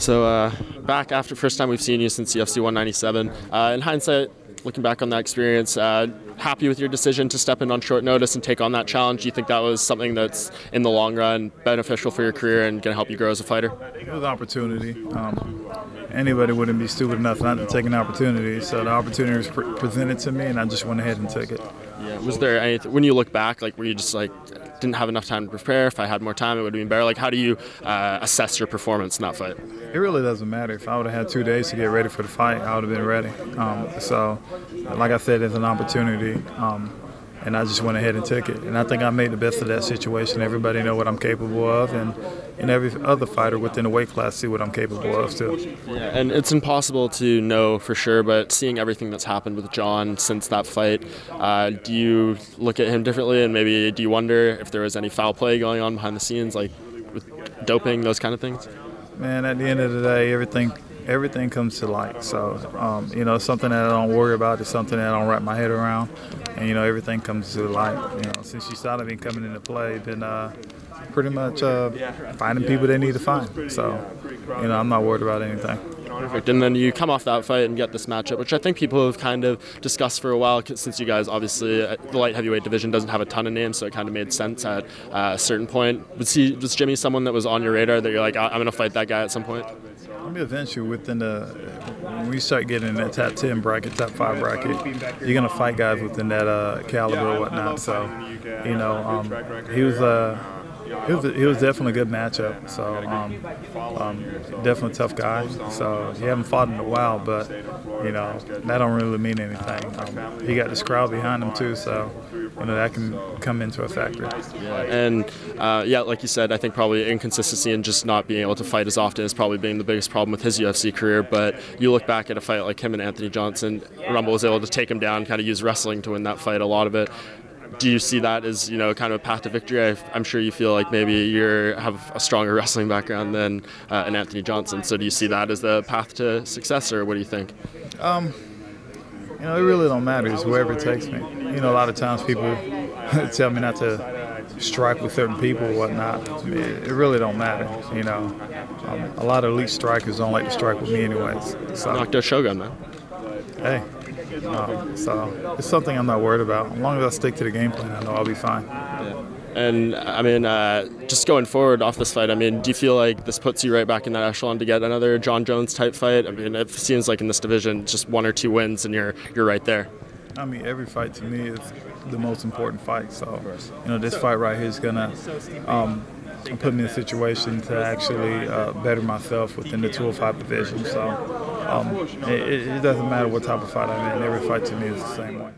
Back after first time we've seen you since UFC 197. In hindsight, looking back on that experience, happy with your decision to step in on short notice and take on that challenge? Do you think that was something that's in the long run beneficial for your career and going to help you grow as a fighter? It was an opportunity. Anybody wouldn't be stupid enough not to take an opportunity. So the opportunity was presented to me, and I just went ahead and took it. Yeah. Was there anything when you look back, like were you just like didn't have enough time to prepare? If I had more time, it would have been better. Like, how do you assess your performance in that fight? It really doesn't matter. If I would have had 2 days to get ready for the fight, I would have been ready. So, like I said, it's an opportunity, and I just went ahead and took it. And I think I made the best of that situation. Everybody know what I'm capable of, and every other fighter within the weight class see what I'm capable of too. Yeah, and it's impossible to know for sure, but seeing everything that's happened with Jon since that fight, do you look at him differently, and maybe do you wonder if there was any foul play going on behind the scenes, like with doping, those kind of things? Man, at the end of the day, everything comes to light. So, something that I don't worry about is something that I don't wrap my head around. And, everything comes to light. Since you started me coming into play, been pretty much finding people they need to find. So, I'm not worried about anything. Perfect. And then you come off that fight and get this matchup, which I think people have kind of discussed for a while, since you guys obviously, the light heavyweight division doesn't have a ton of names, so it kind of made sense at a certain point. Was Jimmy someone that was on your radar that you're like, I'm going to fight that guy at some point? Maybe eventually when we start getting in that top 10 bracket, top 5 bracket, you're going to fight guys within that caliber or whatnot. So, he was definitely a good matchup. So, definitely a tough guy. So he haven't fought in a while, but that don't really mean anything. He got this crowd behind him too, so that can come into a factor. Yeah, and like you said, I think probably inconsistency and just not being able to fight as often is probably being the biggest problem with his UFC career. But you look back at a fight like him and Anthony Johnson, Rumble was able to take him down, kind of use wrestling to win that fight, a lot of it. Do you see that as kind of a path to victory? I'm sure you feel like maybe you have a stronger wrestling background than an Anthony Johnson. So do you see that as the path to success, or what do you think? It really don't matter. It's wherever it takes me. A lot of times people tell me not to strike with certain people or whatnot. It really don't matter. A lot of elite strikers don't like to strike with me anyways. So. Knocked out Shogun, man. Hey. So it's something I'm not worried about. As long as I stick to the game plan, I know I'll be fine. Yeah. And just going forward off this fight, do you feel like this puts you right back in that echelon to get another Jon Jones type fight? It seems like in this division, just 1 or 2 wins and you're right there. Every fight to me is the most important fight. So, this fight right here is gonna put me in a situation to actually better myself within the 205 division. So, it doesn't matter what type of fight I'm in. Every fight to me is the same way.